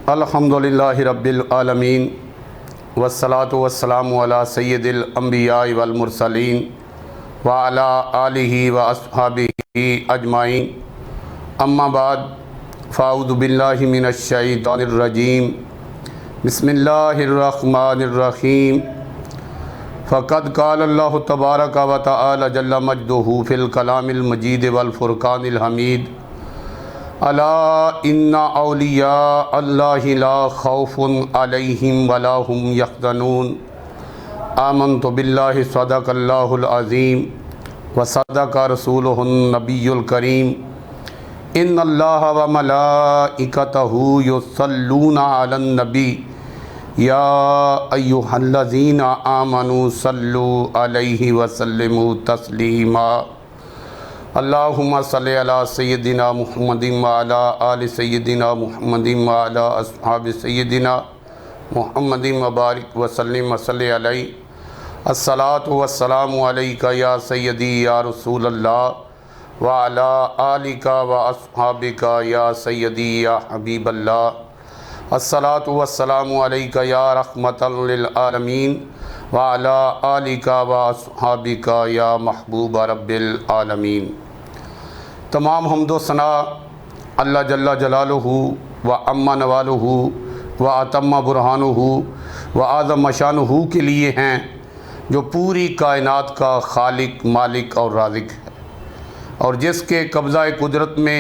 الحمدللہ رب العالمین والصلاة والسلام علی سید الانبیاء والمرسلین وعلی آلہ واصحابہ اجمعین، اما بعد فاعوذ باللہ من الشیطان الرجیم، بسم اللہ الرحمن الرحیم۔ فقد قال اللہ تبارک و تعالی جل مجدہ فی الکلام المجید والفرقان الحمید، الا ان اولیاء اللہ لا خوف علیہم ولا هم یحزنون، آمنت باللہ صدق اللہ العظیم وصدق رسولہ النبی الکریم، ان اللہ وملائکتہ یصلون علی النبی یا ایہا الذین آمنوا صلوا علیہ وسلموا تسلیما، اللہم صلی علی سیدنا محمد وعلی آل سیدنا محمد وعلی اصحاب سیدنا محمد مبارک وسلم وصلی علیہ، الصلاۃ والسلام علیک یا سیدی یا رسول اللہ وعلی آلک واصحابک یا سیدی یا حبیب اللہ، الصلاۃ والسلام علیک یا رحمۃ للعالمین وعلی آلک واصحابک یا محبوب رب العالمین۔ تمام حمد و ثنا اللہ جل جلالہ و عم نوالہ و اتم برہانہ و اعظم شانہ کے لیے ہیں، جو پوری کائنات کا خالق، مالک اور رازق ہے، اور جس کے قبضہ قدرت میں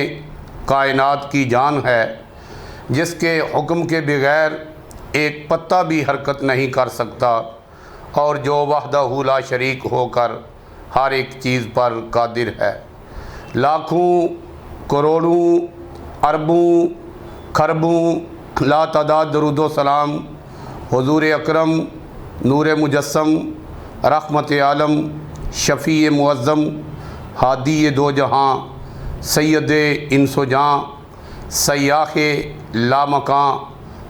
کائنات کی جان ہے، جس کے حکم کے بغیر ایک پتہ بھی حرکت نہیں کر سکتا، اور جو وحدہ لا شریک ہو کر ہر ایک چیز پر قادر ہے۔ لاکھوں، کروڑوں، اربوں، خربوں لا تعداد درود و سلام حضور اکرم، نور مجسم، رحمت عالم، شفیع معظم، ہادی دو جہاں، سید انس و جاں، سیاح لامکاں،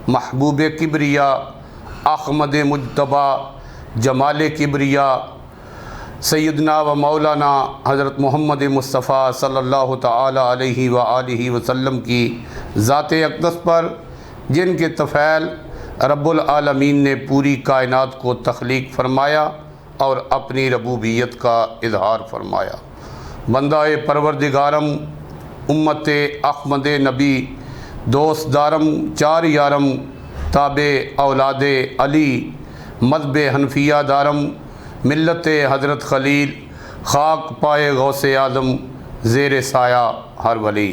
محبوب کبریا، احمد مجتبیٰ، جمال کبریا، سیدنا و مولانا حضرت محمد مصطفیٰ صلی اللہ تعالی علیہ وآلہ وسلم کی ذات اقدس پر، جن کے طفیل رب العالمین نے پوری کائنات کو تخلیق فرمایا اور اپنی ربوبیت کا اظہار فرمایا۔ بندہ پروردگارم، امت احمد نبی، دوست دارم، چار یارم، تابع اولاد علی، مذہب حنفیہ دارم، ملت حضرت خلیل، خاک پائے غوث اعظم، زیر سایہ ہر ولی۔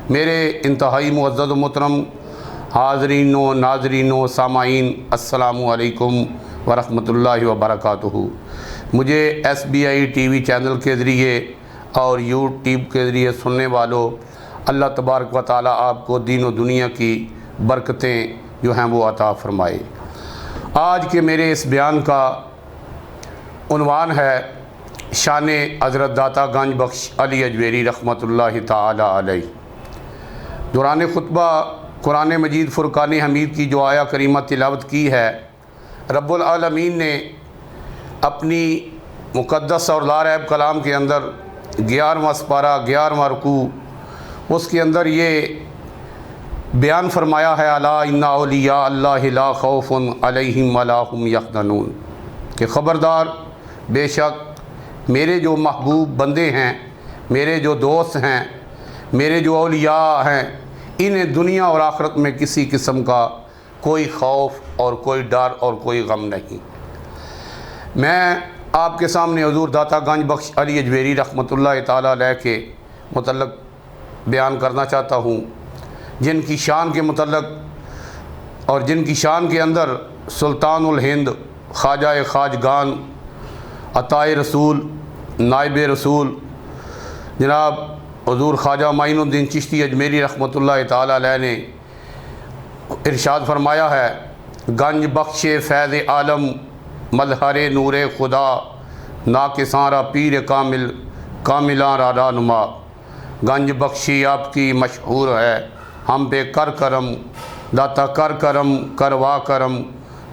میرے انتہائی معزز و محترم حاضرین و ناظرین و سامعین، السلام علیکم ورحمۃ اللہ وبرکاتہ۔ مجھے SBI TV چینل کے ذریعے اور YouTube کے ذریعے سننے والوں، اللہ تبارک و تعالیٰ آپ کو دین و دنیا کی برکتیں جو ہیں وہ عطا فرمائے۔ آج کے میرے اس بیان کا عنوان ہے شان حضرت داتا گنج بخش علی اجویری رحمۃ اللہ تعالی علیہ۔ دوران خطبہ قرآن مجید فرقان حمید کی جو آیہ کریمہ تلاوت کی ہے، رب العالمین نے اپنی مقدس اور لا ریب کلام کے اندر 11واں سپارہ، 11واں رکوع، اس کے اندر یہ بیان فرمایا ہے، الا ان اولیاء اللہ لا خوف علیہم ولا هم یحزنون، کہ خبردار، بے شک میرے جو محبوب بندے ہیں، میرے جو دوست ہیں، میرے جو اولیاء ہیں، انہیں دنیا اور آخرت میں کسی قسم کا کوئی خوف اور کوئی ڈر اور کوئی غم نہیں۔ میں آپ کے سامنے حضور داتا گنج بخش علی اجویری رحمۃ اللہ تعالیٰ علیہ کے متعلق بیان کرنا چاہتا ہوں، جن کی شان کے متعلق اور جن کی شان کے اندر سلطان الہند، خواجہ خواجگان، عطائے رسول، نائب رسول جناب حضور خواجہ معین الدین چشتی اجمیری رحمۃ اللہ تعالی علیہ نے ارشاد فرمایا ہے، گنج بخش فیض عالم، مظہر نور خدا، ناکساں را پیر کامل، کاملاں را رہنما۔ گنج بخشی آپ کی مشہور ہے، ہم پہ کر کرم، داتا کر کرم، کروا کرم،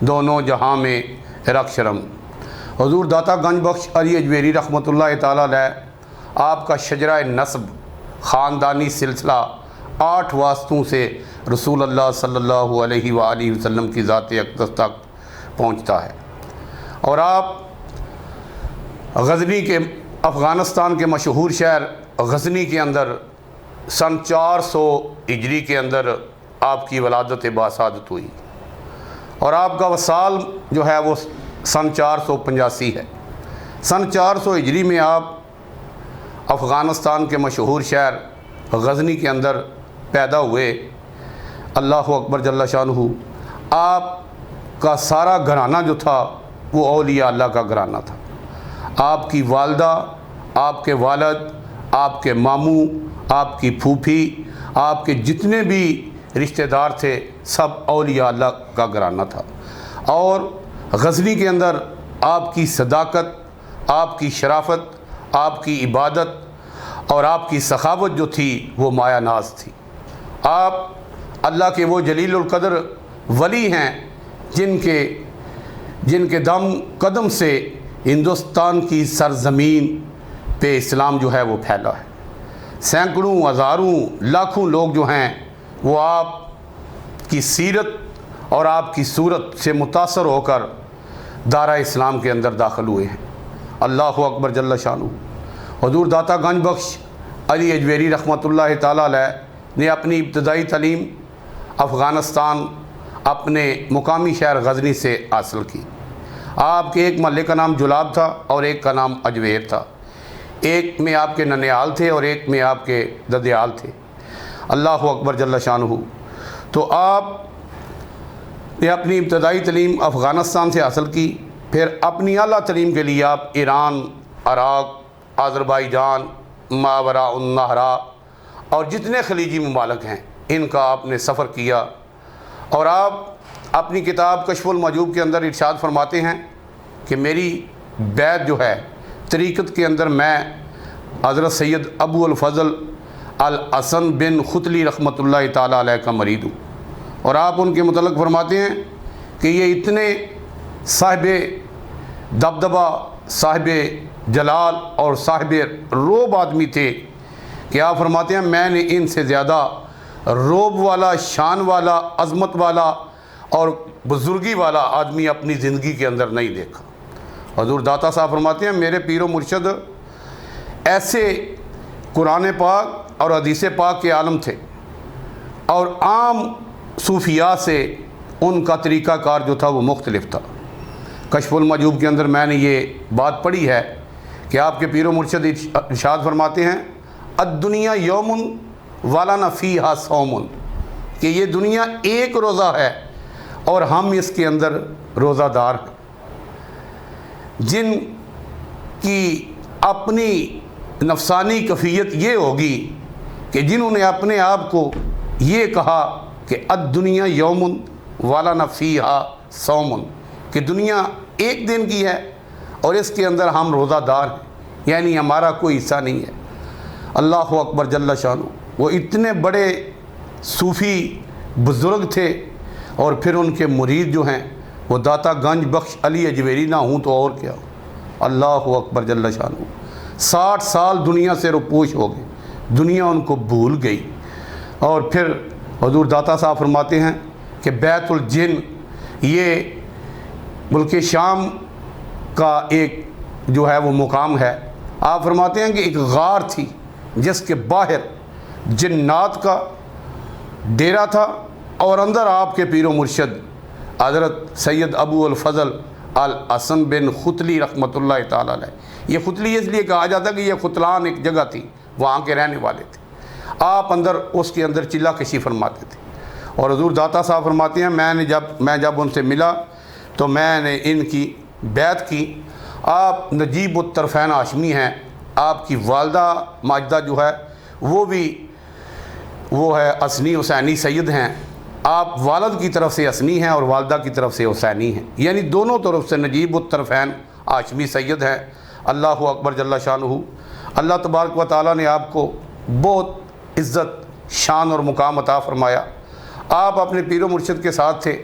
دونوں جہاں میں رکھ شرم۔ حضور داتا گنج بخش علی اجویری رحمۃ اللہ تعالیٰ علیہ آپ کا شجرہ نسب خاندانی سلسلہ 8 واسطوں سے رسول اللہ صلی اللہ علیہ وآلہ وسلم کی ذات اقدس تک پہنچتا ہے، اور آپ غزنی کے افغانستان کے مشہور شہر غزنی کے اندر سن 400 ہجری کے اندر آپ کی ولادت باسعادت ہوئی، اور آپ کا وصال جو ہے وہ سن 485 ہے۔ سن 400 ہجری میں آپ افغانستان کے مشہور شہر غزنی کے اندر پیدا ہوئے۔ اللہ اکبر جل شانہ، آپ کا سارا گھرانہ جو تھا وہ اولیاء اللہ کا گھرانہ تھا۔ آپ کی والدہ، آپ کے والد، آپ کے ماموں، آپ کی پھوپھی، آپ کے جتنے بھی رشتہ دار تھے سب اولیاء اللہ کا گھرانہ تھا، اور غزنی کے اندر آپ کی صداقت، آپ کی شرافت، آپ کی عبادت اور آپ کی سخاوت جو تھی وہ مایہ ناز تھی۔ آپ اللہ کے وہ جلیل القدر ولی ہیں جن کے دم قدم سے ہندوستان کی سرزمین پہ اسلام جو ہے وہ پھیلا ہے۔ سینکڑوں، ہزاروں، لاکھوں لوگ جو ہیں وہ آپ کی سیرت اور آپ کی صورت سے متاثر ہو کر دارہ اسلام کے اندر داخل ہوئے ہیں۔ اللہ اکبر جل شانہ۔ حضور داتا گنج بخش علی اجویری رحمۃ اللہ تعالیٰ علیہ نے اپنی ابتدائی تعلیم افغانستان اپنے مقامی شہر غزنی سے حاصل کی۔ آپ کے ایک محلے کا نام جلاب تھا اور ایک کا نام اجویر تھا، ایک میں آپ کے ننیال تھے اور ایک میں آپ کے ددیال تھے۔ اللہ اکبر جل شانہ۔ تو آپ نے اپنی ابتدائی تعلیم افغانستان سے حاصل کی، پھر اپنی اعلیٰ تعلیم کے لیے آپ ایران، عراق، آذربائیجان، ماوراء النہر اور جتنے خلیجی ممالک ہیں ان کا آپ نے سفر کیا، اور آپ اپنی کتاب کشف المحجوب کے اندر ارشاد فرماتے ہیں کہ میری بیعت جو ہے طریقت کے اندر میں حضرت سید ابو الفضل الحسن بن ختلی رحمۃ اللہ تعالیٰ علیہ کا مرید ہوں، اور آپ ان کے متعلق فرماتے ہیں کہ یہ اتنے صاحب دبدبہ، صاحب جلال اور صاحب روب آدمی تھے کہ آپ فرماتے ہیں میں نے ان سے زیادہ روب والا، شان والا، عظمت والا اور بزرگی والا آدمی اپنی زندگی کے اندر نہیں دیکھا۔ حضور داتا صاحب فرماتے ہیں میرے پیر و مرشد ایسے قرآن پاک اور حدیث پاک کے عالم تھے، اور عام صوفیاء سے ان کا طریقہ کار جو تھا وہ مختلف تھا۔ کشف المحجوب کے اندر میں نے یہ بات پڑھی ہے کہ آپ کے پیر و مرشد ارشاد فرماتے ہیں الدنیا یوم ولنا فیہا صوم، کہ یہ دنیا ایک روزہ ہے اور ہم اس کے اندر روزہ دار ہیں۔ جن کی اپنی نفسانی کیفیت یہ ہوگی کہ جنہوں نے اپنے آپ کو یہ کہا کہ الدنیا یوم ولنا فیہا صوم، کہ دنیا ایک دن کی ہے اور اس کے اندر ہم روزہ دار ہیں، یعنی ہمارا کوئی حصہ نہیں ہے۔ اللہ اکبر جل شانہ۔ وہ اتنے بڑے صوفی بزرگ تھے، اور پھر ان کے مرید جو ہیں وہ داتا گنج بخش علی اجویری نہ ہوں تو اور کیا ہو۔ اللہ اکبر جل شانہ۔ 60 سال دنیا سے روپوش ہو گئے، دنیا ان کو بھول گئی، اور پھر حضور داتا صاحب فرماتے ہیں کہ بیت الجن یہ ملک شام کا ایک جو ہے وہ مقام ہے۔ آپ فرماتے ہیں کہ ایک غار تھی جس کے باہر جنات کا ڈیرا تھا، اور اندر آپ کے پیر و مرشد حضرت سید ابو الفضل الحسن بن ختلی رحمۃ اللہ تعالیٰ علیہ۔ یہ ختلی اس لیے کہا جاتا ہے کہ یہ ختلان ایک جگہ تھی، وہاں کے رہنے والے تھے۔ آپ اندر اس کے اندر چلہ کشی فرماتے تھے، اور حضور داتا صاحب فرماتے ہیں میں جب ان سے ملا تو میں نے ان کی بیعت کی۔ آپ نجیب الطرفین ہاشمی ہیں، آپ کی والدہ ماجدہ جو ہے وہ ہے حسنی حسینی سید ہیں۔ آپ والد کی طرف سے حسنی ہیں اور والدہ کی طرف سے حسینی ہیں، یعنی دونوں طرف سے نجیب الطرفین ہاشمی سید ہیں۔ اللہ اکبر جل شانہ۔ اللہ تبارک و تعالیٰ نے آپ کو بہت عزت، شان اور مقام عطا فرمایا۔ آپ اپنے پیر و مرشد کے ساتھ تھے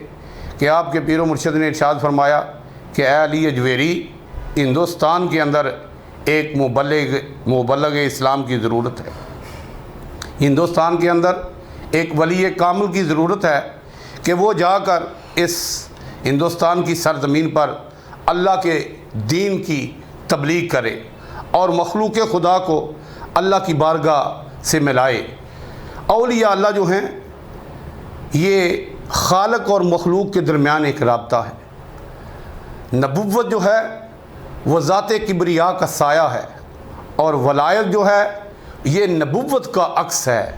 کہ آپ کے پیر و مرشد نے ارشاد فرمایا کہ اے علی اجویری، ہندوستان کے اندر ایک مبلغ اسلام کی ضرورت ہے، ہندوستان کے اندر ایک ولی کامل کی ضرورت ہے کہ وہ جا کر اس ہندوستان کی سرزمین پر اللہ کے دین کی تبلیغ کرے اور مخلوق خدا کو اللہ کی بارگاہ سے ملائے۔ اولیاء اللہ جو ہیں یہ خالق اور مخلوق کے درمیان ایک رابطہ ہے۔ نبوت جو ہے وہ ذات کبریا کا سایہ ہے، اور ولایت جو ہے یہ نبوت کا عکس ہے۔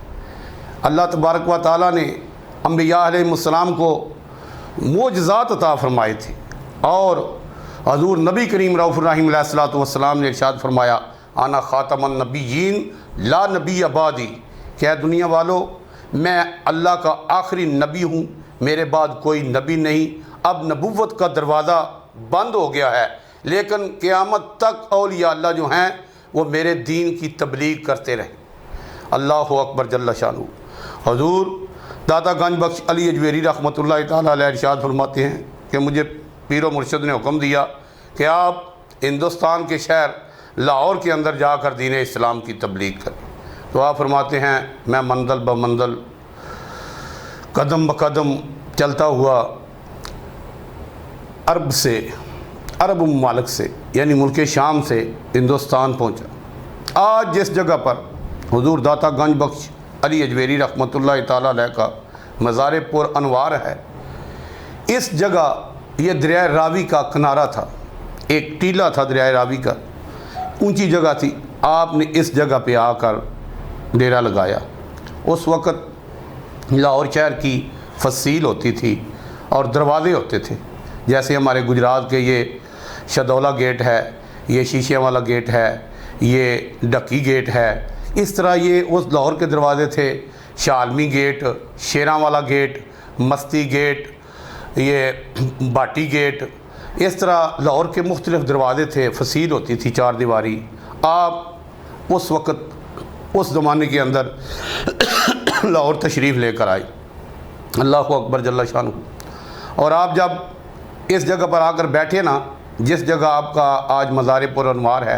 اللہ تبارک و تعالیٰ نے انبیاء علیہ السلام کو معجزات عطا فرمائے تھے، اور حضور نبی کریم رؤوف الرحیم علیہ الصلوۃ والسلام نے ارشاد فرمایا انا خاتم النبیین لا نبی بعدی، کہ اے دنیا والو میں اللہ کا آخری نبی ہوں، میرے بعد کوئی نبی نہیں۔ اب نبوت کا دروازہ بند ہو گیا ہے، لیکن قیامت تک اولیاء اللہ جو ہیں وہ میرے دین کی تبلیغ کرتے رہیں۔ اللہ اکبر جل شانہ۔ حضور داتا گنج بخش علی اجویری رحمۃ اللہ تعالیٰ علیہ ارشاد فرماتے ہیں کہ مجھے پیر و مرشد نے حکم دیا کہ آپ ہندوستان کے شہر لاہور کے اندر جا کر دین اسلام کی تبلیغ کریں۔ تو آپ فرماتے ہیں میں منزل بہ منزل قدم بقدم چلتا ہوا عرب ممالک سے یعنی ملک شام سے ہندوستان پہنچا۔ آج جس جگہ پر حضور داتا گنج بخش علی اجویری رحمۃ اللہ تعالیٰ علیہ کا مزار پر انوار ہے، اس جگہ یہ دریائے راوی کا کنارہ تھا، ایک ٹیلہ تھا دریائے راوی کا، اونچی جگہ تھی۔ آپ نے اس جگہ پہ آ کر ڈیرا لگایا۔ اس وقت لاہور شہر کی فصیل ہوتی تھی اور دروازے ہوتے تھے، جیسے ہمارے گجرات کے یہ شدولہ گیٹ ہے، یہ شیشے والا گیٹ ہے، یہ ڈکی گیٹ ہے، اس طرح یہ اس لاہور کے دروازے تھے۔ شالمی گیٹ، شیراں والا گیٹ، مستی گیٹ، یہ باٹی گیٹ، اس طرح لاہور کے مختلف دروازے تھے، فصیل ہوتی تھی چار دیواری۔ آپ اس وقت اس زمانے کے اندر لاہور تشریف لے کر آئے، اللہ اکبر جل شانہ۔ اور آپ جب اس جگہ پر آ کر بیٹھے نا، جس جگہ آپ کا آج مزار پر انوار ہے،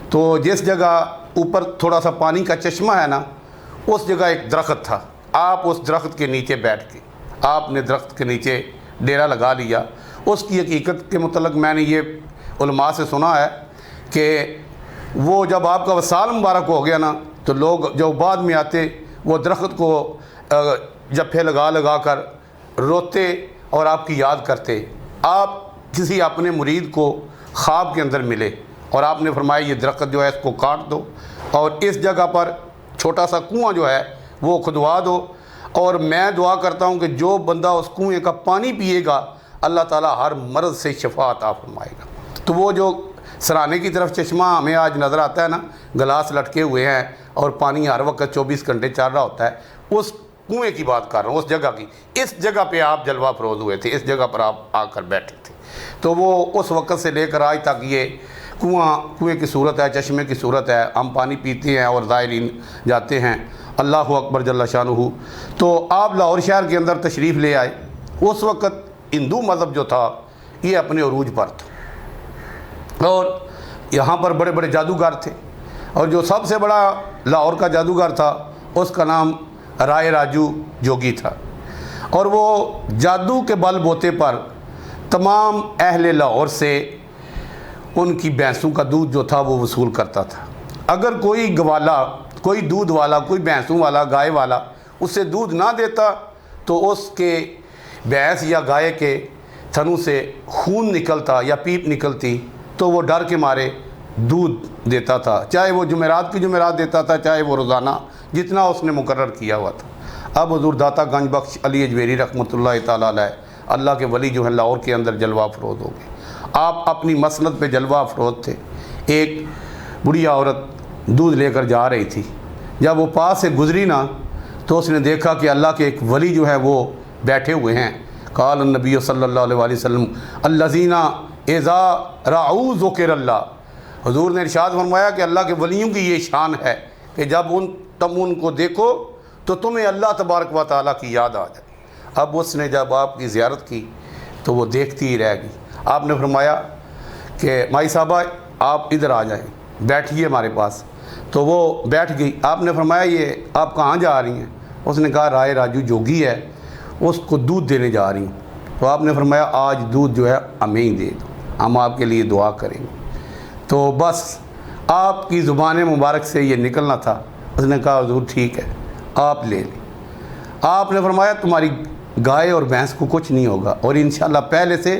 تو جس جگہ اوپر تھوڑا سا پانی کا چشمہ ہے نا، اس جگہ ایک درخت تھا۔ آپ اس درخت کے نیچے بیٹھ کے آپ نے درخت کے نیچے ڈیرا لگا لیا۔ اس کی حقیقت کے متعلق میں نے یہ علماء سے سنا ہے کہ وہ جب آپ کا وصال مبارک ہو گیا نا، تو لوگ جو بعد میں آتے وہ درخت کو جپھے لگا کر روتے اور آپ کی یاد کرتے۔ آپ کسی اپنے مرید کو خواب کے اندر ملے اور آپ نے فرمایا یہ درخت جو ہے اس کو کاٹ دو اور اس جگہ پر چھوٹا سا کنواں جو ہے وہ کھدوا دو، اور میں دعا کرتا ہوں کہ جو بندہ اس کنویں کا پانی پیے گا اللہ تعالیٰ ہر مرض سے شفا عطا فرمائے گا۔ تو وہ جو سرانے کی طرف چشمہ ہمیں آج نظر آتا ہے نا، گلاس لٹکے ہوئے ہیں اور پانی ہر وقت 24 گھنٹے چل رہا ہوتا ہے، اس کنویں کی بات کر رہا ہوں، اس جگہ کی۔ اس جگہ پہ آپ جلوہ فروز ہوئے تھے، اس جگہ پر آپ آ کر بیٹھے تھے۔ تو وہ اس وقت سے لے کر آج تک یہ کنویں کی صورت ہے، چشمے کی صورت ہے، ہم پانی پیتے ہیں اور زائرین جاتے ہیں۔ اللہ اکبر جل شانہ۔ تو آپ لاہور شہر کے اندر تشریف لے آئے۔ اس وقت ہندو مذہب جو تھا یہ اپنے عروج پر تھا، اور یہاں پر بڑے بڑے جادوگر تھے، اور جو سب سے بڑا لاہور کا جادوگر تھا اس کا نام رائے راجو جوگی تھا، اور وہ جادو کے بل بوتے پر تمام اہل لاہور سے ان کی بھینسوں کا دودھ جو تھا وہ وصول کرتا تھا۔ اگر کوئی گوالا، کوئی دودھ والا، کوئی بھینسوں والا، گائے والا اسے دودھ نہ دیتا تو اس کے بھینس یا گائے کے تھنوں سے خون نکلتا یا پیپ نکلتی، تو وہ ڈر کے مارے دودھ دیتا تھا، چاہے وہ جمعرات کی جمعرات دیتا تھا، چاہے وہ روزانہ جتنا اس نے مقرر کیا ہوا تھا۔ اب حضور داتا گنج بخش علی اجویری رحمۃ اللہ تعالیٰ علیہ، اللہ کے ولی جو ہیں لاہور کے اندر جلوہ افروز ہو گئے۔ آپ اپنی مسند پہ جلوہ افروز تھے۔ ایک بڑھیا عورت دودھ لے کر جا رہی تھی، جب وہ پاس سے گزری نا تو اس نے دیکھا کہ اللہ کے ایک ولی جو ہے وہ بیٹھے ہوئے ہیں۔ قال النبی صلی اللہ علیہ وسلم الذین اذا رعوا ذکر اللہ، حضور نے ارشاد فرمایا کہ اللہ کے ولیوں کی یہ شان ہے کہ جب تم ان کو دیکھو تو تمہیں اللہ تبارک و تعالیٰ کی یاد آ جائے۔ اب اس نے جب آپ کی زیارت کی تو وہ دیکھتی ہی رہ گئی۔ آپ نے فرمایا کہ مائی صاحبہ آپ ادھر آ جائیں، بیٹھیے ہمارے پاس۔ تو وہ بیٹھ گئی۔ آپ نے فرمایا یہ آپ کہاں جا رہی ہیں؟ اس نے کہا رائے راجو جوگی ہے، اس کو دودھ دینے جا رہی ہوں۔ تو آپ نے فرمایا آج دودھ جو ہے ہمیں ہی دے دو، ہم آپ کے لیے دعا کریں گے۔ تو بس آپ کی زبان مبارک سے یہ نکلنا تھا۔ اس نے کہا حضور ٹھیک ہے آپ لے لیں۔ آپ نے فرمایا تمہاری گائے اور بھینس کو کچھ نہیں ہوگا اور انشاءاللہ پہلے سے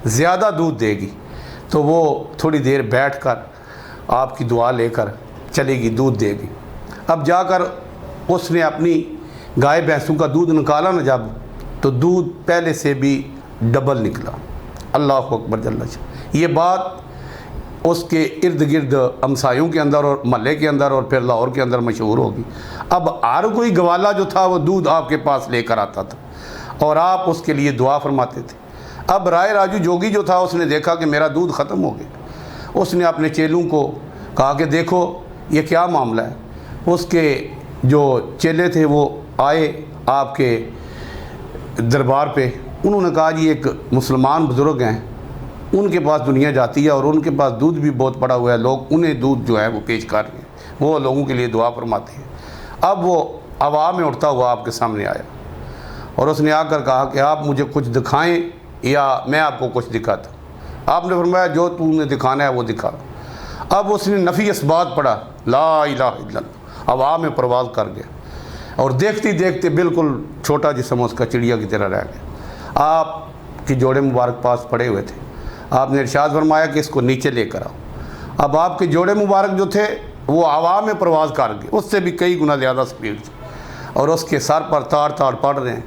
زیادہ دودھ دے گی۔ تو وہ تھوڑی دیر بیٹھ کر آپ کی دعا لے کر چلے گی، دودھ دے گی۔ اب جا کر اس نے اپنی گائے بھینسوں کا دودھ نکالا نا جب، تو دودھ پہلے سے بھی ڈبل نکلا۔ اللہ اکبر جل شانہ۔ یہ بات اس کے ارد گرد ہمسایوں کے اندر اور محلے کے اندر اور پھر لاہور کے اندر مشہور ہوگی۔ اب ہر کوئی گوالا جو تھا وہ دودھ آپ کے پاس لے کر آتا تھا اور آپ اس کے لیے دعا فرماتے تھے۔ اب رائے راجو جوگی جو تھا اس نے دیکھا کہ میرا دودھ ختم ہو گیا۔ اس نے اپنے چیلوں کو کہا کہ دیکھو یہ کیا معاملہ ہے۔ اس کے جو چیلے تھے وہ آئے آپ کے دربار پہ۔ انہوں نے کہا جی ایک مسلمان بزرگ ہیں، ان کے پاس دنیا جاتی ہے اور ان کے پاس دودھ بھی بہت پڑا ہوا ہے، لوگ انہیں دودھ جو ہے وہ پیش کر رہے ہیں، وہ لوگوں کے لیے دعا فرماتے ہیں۔ اب وہ ہوا میں اڑتا ہوا آپ کے سامنے آیا اور اس نے آ کر کہا کہ آپ مجھے کچھ دکھائیں یا میں آپ کو کچھ دکھاتا ہوں۔ آپ نے فرمایا جو تو نے دکھانا ہے وہ دکھا۔ اب اس نے نفی اثبات پڑھا، لا الہ الا اللہ، ہوا میں پرواز کر گیا اور دیکھتے دیکھتے بالکل چھوٹا جسم اس کا چڑیا کی طرح رہ گیا۔ آپ کی جوڑے مبارک پاس پڑے ہوئے تھے۔ آپ نے ارشاد فرمایا کہ اس کو نیچے لے کر آؤ۔ اب آپ کے جوڑے مبارک جو تھے وہ ہوا میں پرواز کر گئے، اس سے بھی کئی گنا زیادہ سپیڈ تھی اور اس کے سر پر تار تار پڑ رہے ہیں۔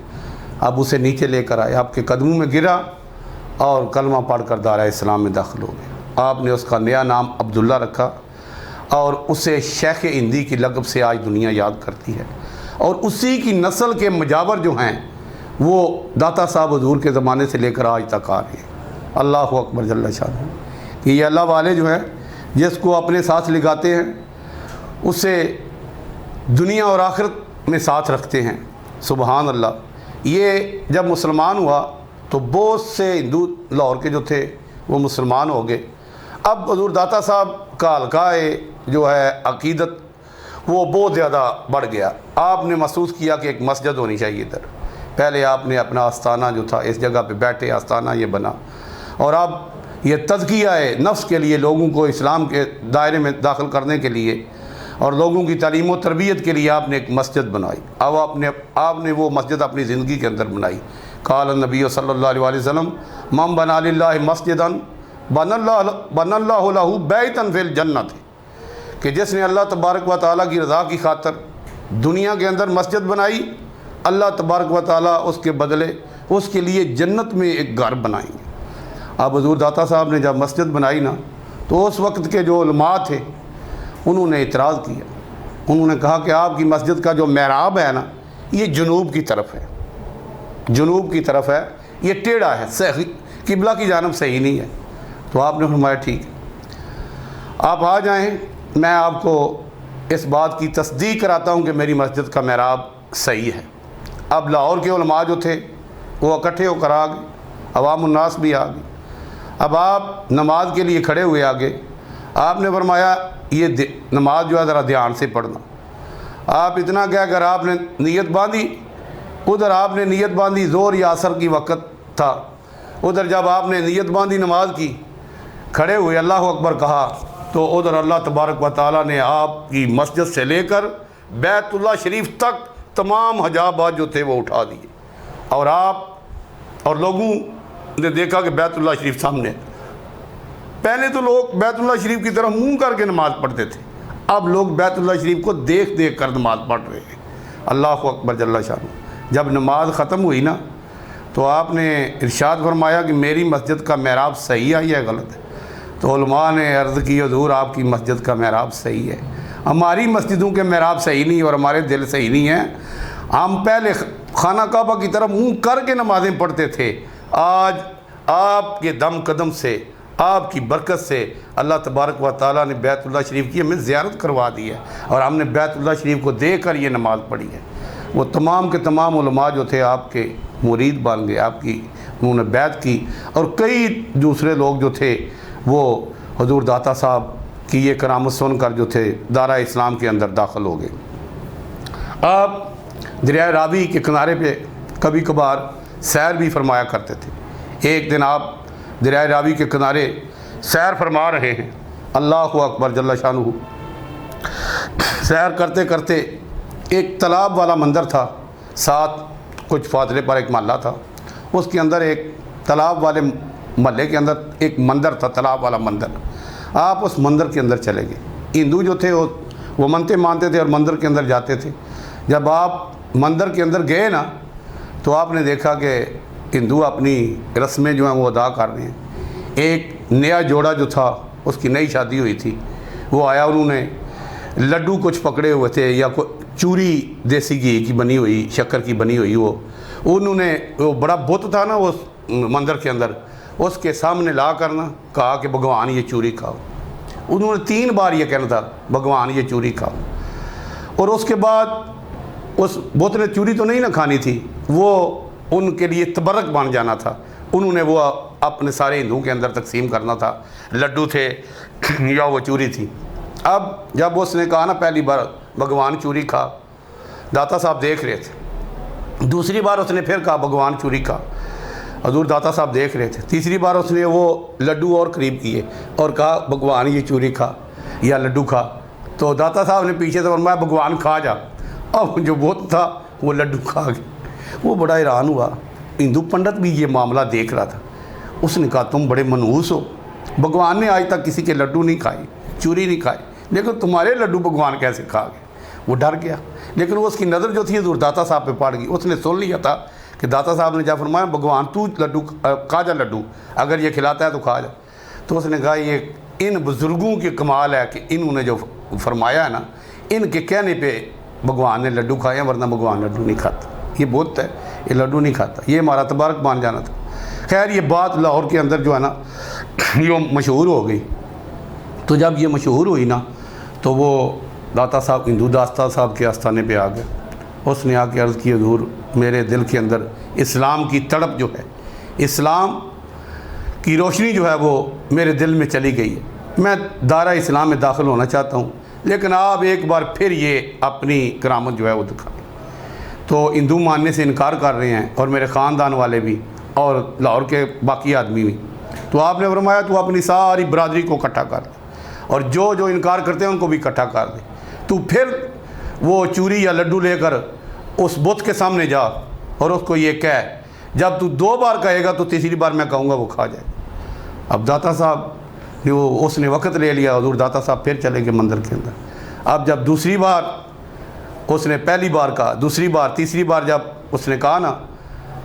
اب اسے نیچے لے کر آئے، آپ کے قدموں میں گرا اور کلمہ پڑھ کر دارہ اسلام میں داخل ہو گیا۔ آپ نے اس کا نیا نام عبداللہ رکھا اور اسے شیخ ہندی کی لقب سے آج دنیا یاد کرتی ہے، اور اسی کی نسل کے مجاور جو ہیں وہ داتا صاحب حضور کے زمانے سے لے کر آج تک آ رہے ہیں۔ اللہ اکبر جل شانہ۔ کہ یہ اللہ والے جو ہیں جس کو اپنے ساتھ لگاتے ہیں اسے دنیا اور آخرت میں ساتھ رکھتے ہیں۔ سبحان اللہ۔ یہ جب مسلمان ہوا تو بہت سے ہندو لاہور کے جو تھے وہ مسلمان ہو گئے۔ اب حضور داتا صاحب کا حلقہ جو ہے عقیدت وہ بہت زیادہ بڑھ گیا۔ آپ نے محسوس کیا کہ ایک مسجد ہونی چاہیے ادھر۔ پہلے آپ نے اپنا آستانہ جو تھا اس جگہ پہ بیٹھے، آستانہ یہ بنا، اور اب یہ تزکیہ نفس کے لیے لوگوں کو اسلام کے دائرے میں داخل کرنے کے لیے اور لوگوں کی تعلیم و تربیت کے لیے آپ نے ایک مسجد بنائی۔ اب آپ نے وہ مسجد اپنی زندگی کے اندر بنائی۔ قال النبی صلی اللہ علیہ وسلم من بنا للہ مسجدا بن اللہ لہ بیتا فی الجنت، کہ جس نے اللہ تبارک و تعالیٰ کی رضا کی خاطر دنیا کے اندر مسجد بنائی، اللہ تبارک و تعالیٰ اس کے بدلے اس کے لیے جنت میں ایک گھر بنائیں گے۔ اب حضور داتا صاحب نے جب مسجد بنائی نا تو اس وقت کے جو علماء تھے انہوں نے اعتراض کیا۔ انہوں نے کہا کہ آپ کی مسجد کا جو محراب ہے نا یہ جنوب کی طرف ہے، جنوب کی طرف ہے، یہ ٹیڑھا ہے، صحیح قبلہ کی جانب صحیح نہیں ہے۔ تو آپ نے فرمایا ٹھیک ہے آپ آ جائیں، میں آپ کو اس بات کی تصدیق کراتا ہوں کہ میری مسجد کا محراب صحیح ہے۔ اب لاہور کے علماء جو تھے وہ اکٹھے ہو کر آ گئے، عوام الناس بھی آ گئی۔ اب آپ نماز کے لیے کھڑے ہوئے آگے۔ آپ نے فرمایا یہ نماز جو ہے ذرا دھیان سے پڑھنا۔ آپ اتنا کیا اگر آپ نے نیت باندھی، ادھر آپ نے نیت باندھی، زور یا عصر کی وقت تھا، ادھر جب آپ نے نیت باندھی نماز کی، کھڑے ہوئے اللہ اکبر کہا، تو ادھر اللہ تبارک و تعالیٰ نے آپ کی مسجد سے لے کر بیت اللہ شریف تک تمام حجابات جو تھے وہ اٹھا دیے، اور آپ اور لوگوں نے دیکھا کہ بیت اللہ شریف سامنے۔ پہلے تو لوگ بیت اللہ شریف کی طرف منہ کر کے نماز پڑھتے تھے، اب لوگ بیت اللہ شریف کو دیکھ دیکھ کر نماز پڑھ رہے ہیں۔ اللہ اکبر جل شانہ۔ جب نماز ختم ہوئی نا تو آپ نے ارشاد فرمایا کہ میری مسجد کا محراب صحیح ہے یا غلط ہے؟ تو علماء نے عرض کی حضور آپ کی مسجد کا محراب صحیح ہے، ہماری مسجدوں کے محراب صحیح نہیں اور ہمارے دل صحیح نہیں ہیں۔ ہم پہلے خانہ کعبہ کی طرف منہ کر کے نمازیں پڑھتے تھے، آج آپ کے دم قدم سے، آپ کی برکت سے اللہ تبارک و تعالیٰ نے بیت اللہ شریف کی ہمیں زیارت کروا دی ہے اور ہم نے بیت اللہ شریف کو دیکھ کر یہ نماز پڑھی ہے۔ وہ تمام کے تمام علماء جو تھے آپ کے مرید بن گئے، آپ کی انہوں نے بیعت کی، اور کئی دوسرے لوگ جو تھے وہ حضور داتا صاحب کی یہ کرامت سن کر جو تھے دارہ اسلام کے اندر داخل ہو گئے۔ آپ دریائے راوی کے کنارے پہ کبھی کبھار سیر بھی فرمایا کرتے تھے۔ ایک دن آپ دریائے راوی کے کنارے سیر فرما رہے ہیں، اللہ اکبر جل شانہ، سیر کرتے کرتے ایک تالاب والا مندر تھا، ساتھ کچھ فاصلے پر ایک محلہ تھا، اس کے اندر ایک تالاب والے محلے کے اندر ایک مندر تھا، تالاب والا مندر۔ آپ اس مندر کے اندر چلے گئے۔ ہندو جو تھے وہ منتیں مانتے تھے اور مندر کے اندر جاتے تھے۔ جب آپ مندر کے اندر گئے نا تو آپ نے دیکھا کہ ہندو اپنی رسمیں جو ہیں وہ ادا کر رہے ہیں۔ ایک نیا جوڑا جو تھا، اس کی نئی شادی ہوئی تھی، وہ آیا، انہوں نے لڈو کچھ پکڑے ہوئے تھے یا چوری دیسی گھی کی بنی ہوئی، شکر کی بنی ہوئی، انہوں نے وہ بڑا بت تھا نا اس مندر کے اندر، اس کے سامنے لا کر نا کہا کہ بھگوان یہ چوری کھاؤ۔ انہوں نے 3 بار یہ کہنا تھا بھگوان یہ چوری کھاؤ، اور اس کے بعد اس بت نے چوری تو نہیں نہ کھانی تھی، وہ ان کے لیے تبرک بن جانا تھا، انہوں نے وہ اپنے سارے ہندوؤں کے اندر تقسیم کرنا تھا، لڈو تھے یا وہ چوری تھی۔ اب جب اس نے کہا نا پہلی بار بھگوان چوری کھا، داتا صاحب دیکھ رہے تھے۔ دوسری بار اس نے پھر کہا بھگوان چوری کھا، حضور داتا صاحب دیکھ رہے تھے۔ تیسری بار اس نے وہ لڈو اور قریب کیے اور کہا بھگوان یہ چوری کھا یا لڈو کھا، تو داتا صاحب نے پیچھے سے فرمایا بھگوان کھا جا۔ اب جو بت تھا وہ لڈو کھا گیا۔ وہ بڑا حیران ہوا، ہندو پنڈت بھی یہ معاملہ دیکھ رہا تھا۔ اس نے کہا تم بڑے منحوس ہو، بھگوان نے آج تک کسی کے لڈو نہیں کھائے، چوری نہیں کھائی، لیکن تمہارے لڈو بھگوان کیسے کھا گئے؟ وہ ڈر گیا، لیکن وہ اس کی نظر جو تھی حضور داتا صاحب پہ پڑ گئی۔ اس نے سن لیا تھا کہ داتا صاحب نے جب فرمایا بھگوان تو لڈو کھا جا، لڈو اگر یہ کھلاتا ہے تو کھا جا، تو اس نے کہا یہ ان بزرگوں کے کمال ہے کہ انہوں نے جو فرمایا ہے نا، ان کے کہنے پہ بھگوان نے لڈو کھایا، ورنہ بھگوان لڈو نہیں کھاتا، یہ بت ہے، یہ لڈو نہیں کھاتا، یہ ہمارا تبارک بان جانا تھا۔ خیر یہ بات لاہور کے اندر جو ہے نا یہ مشہور ہو گئی۔ تو جب یہ مشہور ہوئی نا تو وہ داتا صاحب ہندو داتا صاحب کے آستانے پہ آ گیا۔ اس نے آ کے عرض کی حضور میرے دل کے اندر اسلام کی تڑپ جو ہے، اسلام کی روشنی جو ہے وہ میرے دل میں چلی گئی ہے، میں دارہ اسلام میں داخل ہونا چاہتا ہوں، لیکن آپ ایک بار پھر یہ اپنی کرامت جو ہے وہ دکھائیں۔ تو ہندو ماننے سے انکار کر رہے ہیں اور میرے خاندان والے بھی اور لاہور کے باقی آدمی بھی۔ تو آپ نے فرمایا تو اپنی ساری برادری کو اکٹھا کر دے اور جو جو انکار کرتے ہیں ان کو بھی اکٹھا کر دے، تو پھر وہ چوری یا لڈو لے کر اس بت کے سامنے جا اور اس کو یہ کہہ، جب تو 2 بار کہے گا تو تیسری بار میں کہوں گا وہ کھا جائے۔ اب داتا صاحب اس نے وقت لے لیا، حضور داتا صاحب پھر چلے گئے مندر کے اندر۔ اب جب دوسری بار اس نے پہلی بار کہا، دوسری بار، تیسری بار جب اس نے کہا نا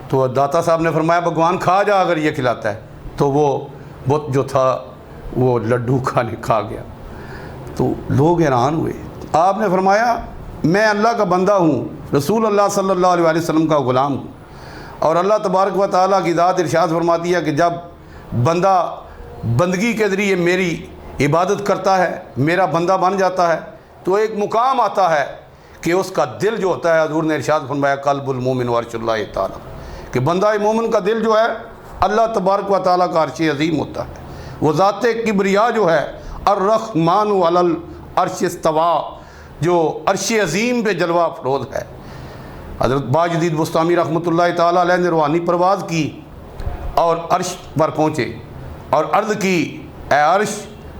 تو داتا صاحب نے فرمایا بھگوان کھا جا اگر یہ کھلاتا ہے، تو وہ بت جو تھا وہ لڈو کھا گیا۔ تو لوگ حیران ہوئے۔ آپ نے فرمایا میں اللہ کا بندہ ہوں، رسول اللہ صلی اللہ علیہ وسلم کا غلام ہوں، اور اللہ تبارک و تعالیٰ کی ذات ارشاد فرماتی ہے کہ جب بندہ بندگی کے ذریعے میری عبادت کرتا ہے، میرا بندہ بن جاتا ہے، تو ایک مقام آتا ہے کہ اس کا دل جو ہوتا ہے، حضور نے ارشاد فرمایا قلب المومن عرش اللہ تعالیٰ، کہ بندہ مومن کا دل جو ہے اللہ تبارک و تعالیٰ کا عرش عظیم ہوتا ہے۔ وہ ذات کبریا جو ہے الرحمن علی العرش استویٰ، جو عرش عظیم پہ جلوہ افروز ہے۔ حضرت باجدید بستامی رحمۃ اللہ تعالیٰ علیہ نے روحانی پرواز کی اور عرش پر پہنچے اور عرض کی اے عرش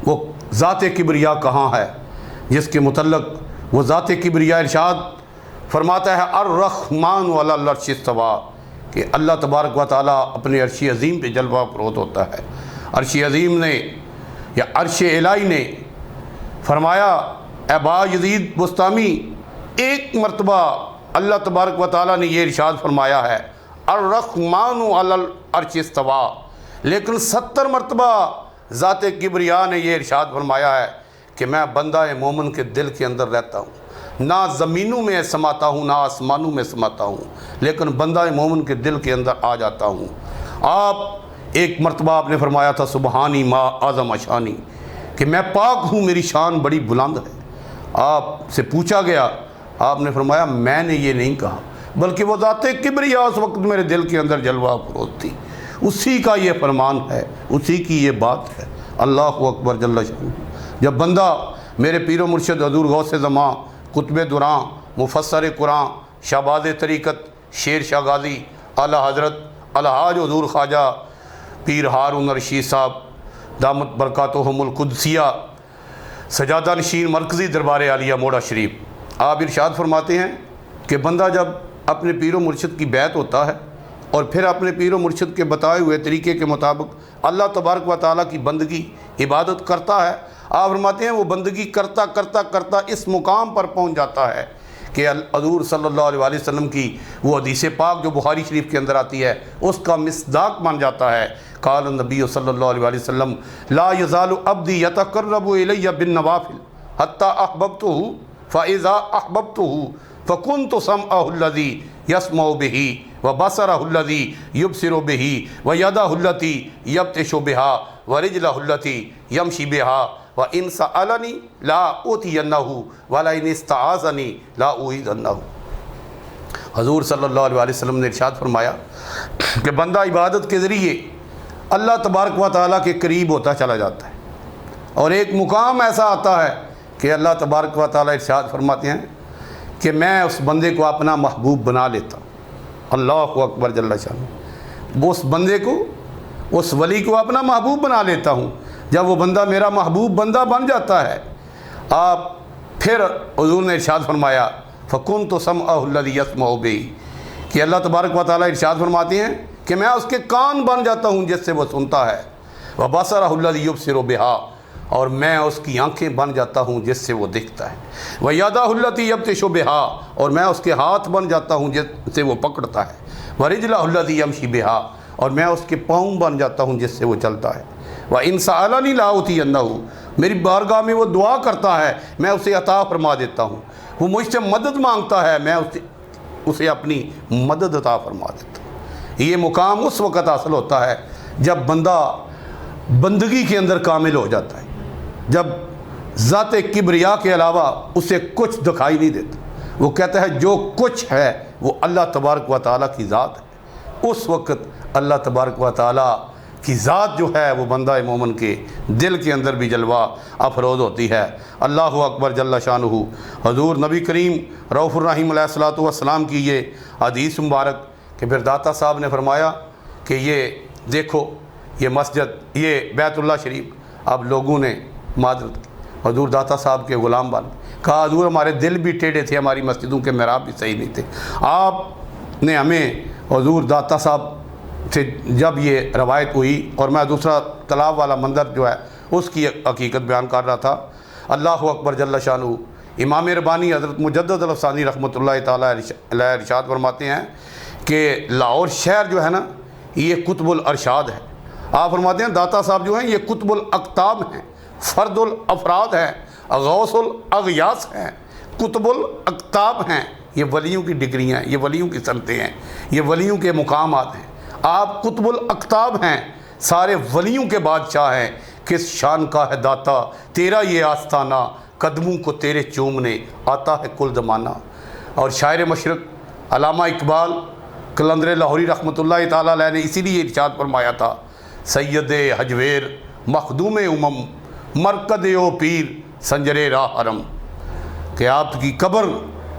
وہ ذات کبریا کہاں ہے، جس کے متعلق وہ ذات کبریا ارشاد فرماتا ہے الرحمن علی العرش استویٰ، کہ اللہ تبارک و تعالیٰ اپنے عرش عظیم پہ جلوہ افروز ہوتا ہے۔ عرش عظیم نے یا عرش الہی نے فرمایا اے باجدید بستامی، ایک مرتبہ اللہ تبارک و تعالیٰ نے یہ ارشاد فرمایا ہے الرحمن علی العرش استویٰ، لیکن 70 مرتبہ ذات کبریا نے یہ ارشاد فرمایا ہے کہ میں بندہ مومن کے دل کے اندر رہتا ہوں، نہ زمینوں میں سماتا ہوں نہ آسمانوں میں سماتا ہوں، لیکن بندہ مومن کے دل کے اندر آ جاتا ہوں۔ آپ ایک مرتبہ آپ نے فرمایا تھا سبحانی ما اعظم شانی، کہ میں پاک ہوں، میری شان بڑی بلند ہے۔ آپ سے پوچھا گیا، آپ نے فرمایا میں نے یہ نہیں کہا، بلکہ وہ ذات کبریا اس وقت میرے دل کے اندر جلوہ افروز تھی، اسی کا یہ فرمان ہے، اسی کی یہ بات ہے۔ اللہ اکبر جل شانہ۔ جب بندہ میرے پیر و مرشد حضور غوث زماں، قطب دراں، مفسر قرآن، شہباز طریقت شیر شاہ غازی اعلیٰ حضرت الحاج حضور خواجہ پیر ہارون رشید صاحب دامت برکاتہم القدسیہ سجادہ نشین مرکزی دربار عالیہ موڑا شریف، آپ ارشاد فرماتے ہیں کہ بندہ جب اپنے پیر و مرشد کی بیعت ہوتا ہے اور پھر اپنے پیر و مرشد کے بتائے ہوئے طریقے کے مطابق اللہ تبارک و تعالیٰ کی بندگی عبادت کرتا ہے، آپ فرماتے ہیں وہ بندگی کرتا کرتا کرتا اس مقام پر پہنچ جاتا ہے کہ حضور صلی اللہ علیہ وسلم کی وہ حدیث پاک جو بخاری شریف کے اندر آتی ہے اس کا مصداق بن جاتا ہے۔ قال النبی صلی اللہ علیہ وسلم لا یزال عبدی یتقرب الی بالنوافل حتی احببتہ فاذا احببتہ فکنت سمعہ الذی یسمع بہ وبصرہ الذی یبصر بہ ویدہ التی یبطش بہا ورجلہ التی یمشی بہا وَإِن سَأَلَنِي لَا أُوتِيَنَّهُ وَلَئِنِ اسْتَعَاذَنِي لَا أُعِيذَنَّهُ۔ حضور صلی اللہ علیہ وسلم نے ارشاد فرمایا کہ بندہ عبادت کے ذریعے اللہ تبارک و تعالیٰ کے قریب ہوتا چلا جاتا ہے، اور ایک مقام ایسا آتا ہے کہ اللہ تبارک و تعالیٰ ارشاد فرماتے ہیں کہ میں اس بندے کو اپنا محبوب بنا لیتا ہوں۔ اللہ اکبر جل شانہ۔ وہ اس بندے کو، اس ولی کو اپنا محبوب بنا لیتا ہوں۔ جب وہ بندہ میرا محبوب بندہ بن جاتا ہے، آپ پھر حضور نے ارشاد فرمایا فَكُنْتُ سَمْعَهُ الَّذِي يَسْمَعُ بِهِ، کہ اللہ تبارک و تعالیٰ ارشاد فرماتے ہیں کہ میں اس کے کان بن جاتا ہوں جس سے وہ سنتا ہے، وَبَصَرَهُ الَّذِي يُبْصِرُ بِهَا، اور میں اس کی آنکھیں بن جاتا ہوں جس سے وہ دکھتا ہے، وَيَدَهُ الَّتِي يَبْطِشُ بِهَا، اور میں اس کے ہاتھ بن جاتا ہوں جس سے وہ پکڑتا ہے، وَرِجْلَهُ الَّتِي يَمْشِي بِهَا، اور میں اس کے پاؤں بن جاتا ہوں جس سے وہ چلتا ہے، وَإِن سَأَلَنِي لَا أُوتِيَنَّهُ، میری بارگاہ میں وہ دعا کرتا ہے میں اسے عطا فرما دیتا ہوں، وہ مجھ سے مدد مانگتا ہے میں اسے اپنی مدد عطا فرما دیتا ہوں۔ یہ مقام اس وقت حاصل ہوتا ہے جب بندہ بندگی کے اندر کامل ہو جاتا ہے، جب ذات کبریا کے علاوہ اسے کچھ دکھائی نہیں دیتا، وہ کہتا ہے جو کچھ ہے وہ اللہ تبارک و تعالیٰ کی ذات ہے۔ اس وقت اللہ تبارک و تعالیٰ کی ذات جو ہے وہ بندہ مومن کے دل کے اندر بھی جلوہ افروز ہوتی ہے۔ اللہ اکبر جل شانہ۔ حضور نبی کریم رؤوف الرحیم علیہ الصلوۃ والسلام کی یہ حدیث مبارک کہ پھر داتا صاحب نے فرمایا کہ یہ دیکھو یہ مسجد، یہ بیت اللہ شریف اب لوگوں نے معذرت کی، حضور داتا صاحب کے غلام بن کہا حضور ہمارے دل بھی ٹیڑھے تھے، ہماری مسجدوں کے محراب بھی صحیح نہیں تھے، آپ نے ہمیں حضور داتا صاحب سے جب یہ روایت ہوئی، اور میں دوسرا تالاب والا مندر جو ہے اس کی حقیقت بیان کر رہا تھا۔ اللہ اکبر جل شانہ۔ امام ربانی حضرت مجدد الافسانی رحمۃ اللہ تعالیٰ علیہ ارشاد فرماتے ہیں کہ لاہور شہر جو ہے نا یہ قطب الارشاد ہے۔ آپ فرماتے ہیں داتا صاحب جو ہیں یہ قطب الاقطاب ہیں، فرد الافراد ہیں، غوث الاغیاث ہیں، قطب الاقطاب ہیں۔ یہ ولیوں کی ڈگریاں ہیں، یہ ولیوں کی سنتیں ہیں، یہ ولیوں کے مقامات ہیں۔ آپ قطب الاقطاب ہیں، سارے ولیوں کے بادشاہ ہیں۔ کس شان کا ہے داتا تیرا یہ آستانہ، قدموں کو تیرے چومنے آتا ہے کل زمانہ۔ اور شاعر مشرق علامہ اقبال قلندر لاہوری رحمۃ اللہ تعالیٰ علیہ نے اسی لیے ارشاد فرمایا تھا سید حجویر مخدوم امم مرکد او پیر سنجر راہ حرم، کہ آپ کی قبر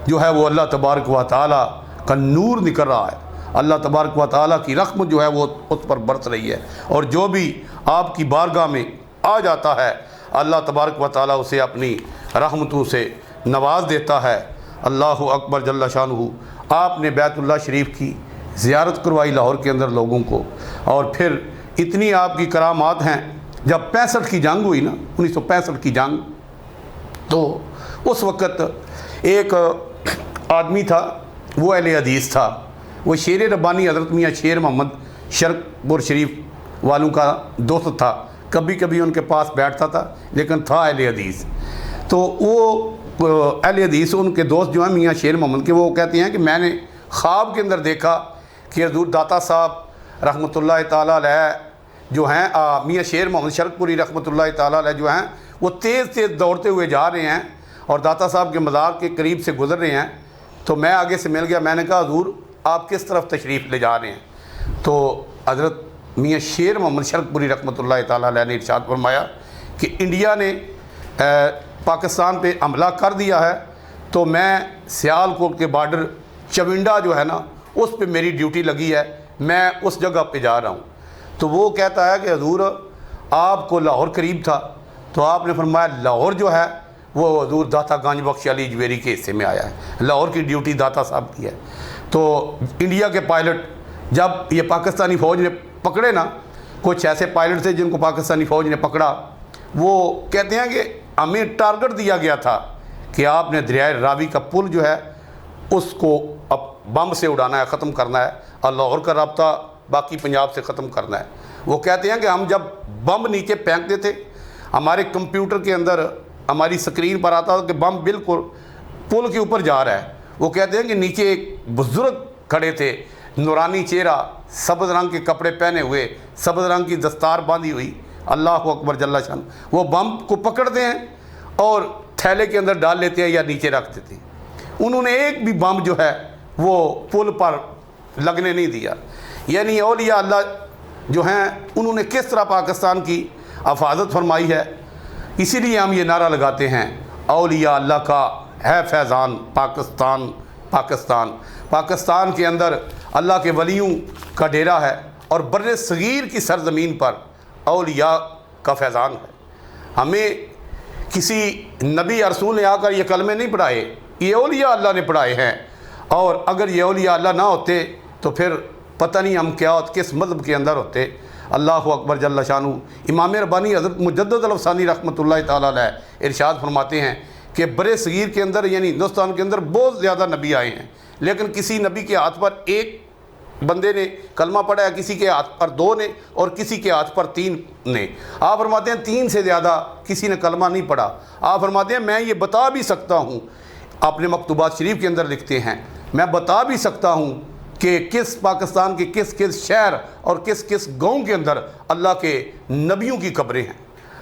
جو ہے وہ اللہ تبارک و تعالیٰ کا نور نکل رہا ہے، اللہ تبارک و تعالیٰ کی رحمت جو ہے وہ اس پر برس رہی ہے، اور جو بھی آپ کی بارگاہ میں آ جاتا ہے اللہ تبارک و تعالیٰ اسے اپنی رحمتوں سے نواز دیتا ہے۔ اللہ اکبر جل شانہ۔ آپ نے بیت اللہ شریف کی زیارت کروائی لاہور کے اندر لوگوں کو، اور پھر اتنی آپ کی کرامات ہیں۔ جب 65 کی جنگ ہوئی نا، 1965 کی جنگ، تو اس وقت ایک آدمی تھا وہ اہل حدیث تھا، وہ شیر ربانی حضرت میاں شیر محمد شرک پور شریف والوں کا دوست تھا، کبھی کبھی ان کے پاس بیٹھتا تھا لیکن تھا اہل حدیث۔ تو وہ اہل حدیث ان کے دوست جو ہیں میاں شیر محمد کے، وہ کہتے ہیں کہ میں نے خواب کے اندر دیکھا کہ حضور داتا صاحب رحمۃ اللہ تعالیٰ علیہ جو ہیں، میاں شیر محمد شرک پوری رحمۃ اللہ تعالیٰ علیہ جو ہیں وہ تیز تیز دوڑتے ہوئے جا رہے ہیں اور داتا صاحب کے مزار کے قریب سے گزر رہے ہیں۔ تو میں آگے سے مل گیا، میں نے کہا حضور آپ کس طرف تشریف لے جا رہے ہیں؟ تو حضرت میاں شیر محمد شرقپوری رحمۃ تعالیٰ علیہ نے ارشاد فرمایا کہ انڈیا نے پاکستان پہ حملہ کر دیا ہے تو میں سیالکوٹ کے بارڈر چونڈا جو ہے نا اس پہ میری ڈیوٹی لگی ہے، میں اس جگہ پہ جا رہا ہوں۔ تو وہ کہتا ہے کہ حضور آپ کو لاہور قریب تھا تو آپ نے فرمایا لاہور جو ہے وہ حضور داتا گنج بخش علی جویری کے حصے میں آیا ہے، لاہور کی ڈیوٹی داتا صاحب کی ہے۔ تو انڈیا کے پائلٹ جب یہ پاکستانی فوج نے پکڑے نا، کچھ ایسے پائلٹ تھے جن کو پاکستانی فوج نے پکڑا، وہ کہتے ہیں کہ ہمیں ٹارگٹ دیا گیا تھا کہ آپ نے دریائے راوی کا پل جو ہے اس کو اب بم سے اڑانا ہے، ختم کرنا ہے، اور لاہور کا رابطہ باقی پنجاب سے ختم کرنا ہے۔ وہ کہتے ہیں کہ ہم جب بم نیچے پھینکتے تھے ہمارے کمپیوٹر کے اندر ہماری سکرین پر آتا تھا کہ بم بالکل پل کے اوپر جا رہا ہے۔ وہ کہتے ہیں کہ نیچے ایک بزرگ کھڑے تھے، نورانی چہرہ، سبز رنگ کے کپڑے پہنے ہوئے، سبز رنگ کی دستار باندھی ہوئی، اللہ اکبر جل شان، وہ بم کو پکڑتے ہیں اور تھیلے کے اندر ڈال لیتے ہیں یا نیچے رکھ دیتے ہیں۔ انہوں نے ایک بھی بم جو ہے وہ پل پر لگنے نہیں دیا۔ یعنی اولیاء اللہ جو ہیں انہوں نے کس طرح پاکستان کی حفاظت فرمائی ہے، اسی لیے ہم یہ نعرہ لگاتے ہیں اولیاء اللہ کا ہے فیضان پاکستان پاکستان۔ پاکستان کے اندر اللہ کے ولیوں کا ڈیرا ہے اور بر صغیر کی سرزمین پر اولیاء کا فیضان ہے۔ ہمیں کسی نبی رسول نے آ کر یہ کلمے نہیں پڑھائے، یہ اولیاء اللہ نے پڑھائے ہیں، اور اگر یہ اولیاء اللہ نہ ہوتے تو پھر پتہ نہیں ہم کیا کس مذہب کے اندر ہوتے۔ اللہ اکبر جل شانہ۔ امام ربانی حضرت مجدد الافسانی رحمۃ اللہ تعالیٰ علیہ ارشاد فرماتے ہیں کہ بر صغیر کے اندر یعنی ہندوستان کے اندر بہت زیادہ نبی آئے ہیں، لیکن کسی نبی کے ہاتھ پر ایک بندے نے کلمہ پڑھا ہے، کسی کے ہاتھ پر 2 نے، اور کسی کے ہاتھ پر 3 نے۔ آپ فرماتے ہیں 3 سے زیادہ کسی نے کلمہ نہیں پڑھا۔ آپ فرماتے ہیں میں یہ بتا بھی سکتا ہوں، اپنے مکتوبات شریف کے اندر لکھتے ہیں، میں بتا بھی سکتا ہوں کہ کس پاکستان کے کس کس شہر اور کس کس گاؤں کے اندر اللہ کے نبیوں کی قبریں ہیں۔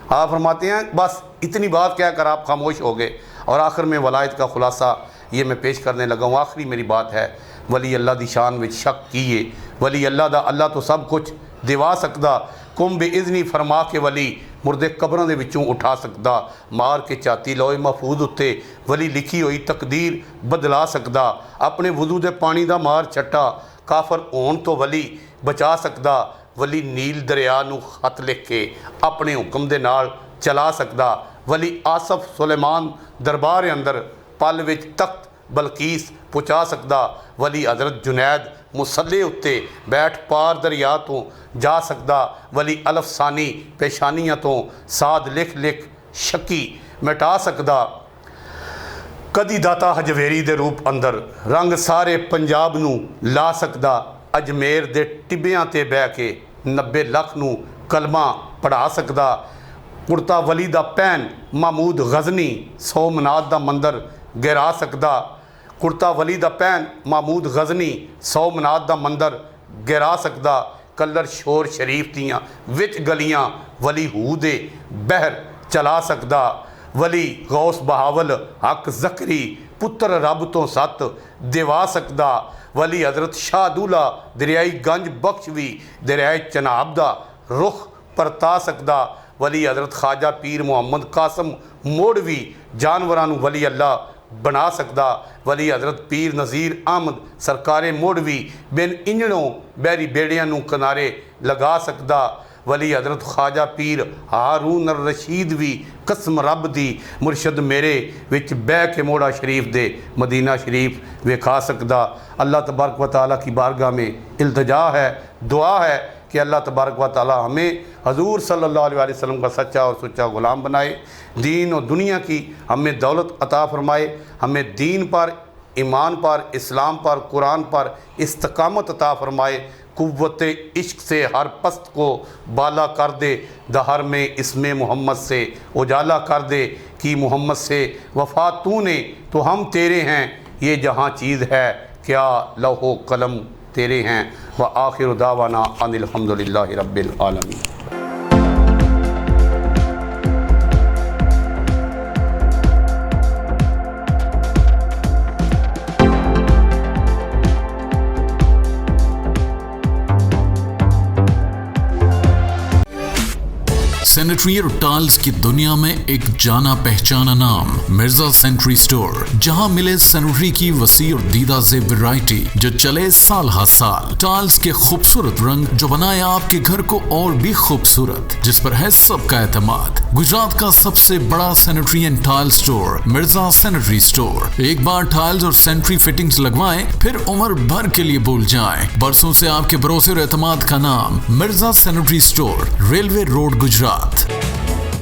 آپ فرماتے ہیں بس اتنی بات کہہ کر آپ خاموش ہو گئے، اور آخر میں ولایت کا خلاصہ یہ میں پیش کرنے لگا ہوں۔ آخری میری بات ہے، ولی اللہ دی شان وچ شک کیے، ولی اللہ دا اللہ تو سب کچھ دیوا سکدا، کم بے اذنی فرما کے ولی مردے قبراں دے وچوں اٹھا سکدا، مار کے چاتی لوئے محفوظ اتے ولی لکھی ہوئی تقدیر بدلا سکدا، اپنے وضو دے پانی دا مار چھٹا کافر ہون تو ولی بچا سکدا، ولی نیل دریا نو خط لکھ کے اپنے حکم دے نال چلا سکدا، ولی آصف سلیمان دربار اندر پل وچ تخت بلقیس پہنچا سکدا، ولی حضرت جنید مسلے اتے بیٹھ پار دریا تو جا سکدا، ولی الف ثانی پیشانیاں تو ساد لکھ لکھ شکی مٹا سکدا، کدی داتا ہجویری دے روپ اندر رنگ سارے پنجاب نو لا سکدا، اجمیر دے ٹبیاں تے بہ کے 90 لاکھ نو کلمہ پڑھا سکدا، کرتا ولی دا پین محمود غزنی 100 مناد دا مندر گرا سکدا، کرتا ولی دا پین محمود غزنی 100 مناد دا مندر گرا سکدا، کلر شور شریف دیاں وچ گلیاں ولی ہو دے بہر چلا سکدا، ولی غوث بہاول حق زکری پتر رب تو ست دیوا سکدا، ولی حضرت شاہ دولہ دریائی گنج بخش بھی دریائے چناب دا رخ پرتا سکدا، ولی حضرت خواجہ پیر محمد قاسم موڑ بھی جانورانو ولی اللہ بنا سکدا، ولی حضرت پیر نذیر احمد سرکار موڑ بھی بن انجنوں بیری بیڑیاں نو کنارے لگا سکدا، ولی حضرت خواجہ پیر ہارون الرشید بھی قسم رب دی مرشد میرے وچ بہ کے موڑا شریف دے مدینہ شریف وکھا سکدا۔ اللہ تبارک و تعالیٰ کی بارگاہ میں التجا ہے، دعا ہے کہ اللہ تبارک و تعالیٰ ہمیں حضور صلی اللہ علیہ وسلم کا سچا اور سچا غلام بنائے، دین اور دنیا کی ہمیں دولت عطا فرمائے، ہمیں دین پر، ایمان پر، اسلام پر، قرآن پر استقامت عطا فرمائے، قوت عشق سے ہر پست کو بالا کر دے، دہر میں اسم محمد سے اجالا کر دے، کہ محمد سے وفا تو نے تو ہم تیرے ہیں، یہ جہاں چیز ہے کیا لوح و قلم تیرے ہیں، وآخر دعوانا ان الحمدللہ رب العالمین۔ سینیٹری اور ٹائلز کی دنیا میں ایک جانا پہچانا نام مرزا سینیٹری سٹور، جہاں ملے سینیٹری کی وسیع اور دیدہ زیب ویرائٹی جو چلے سال ہر سال، ٹائلز کے خوبصورت رنگ جو بنائے آپ کے گھر کو اور بھی خوبصورت، جس پر ہے سب کا اعتماد۔ گجرات کا سب سے بڑا sanitary and tile store Mirza sanitary store. ایک بار ٹائلز اور سینیٹری فٹنگز لگوائیں، پھر عمر بھر کے لیے بھول جائیں۔ برسوں سے آپ کے بھروسے اور اعتماد کا نام Mirza sanitary store, railway road, Gujarat.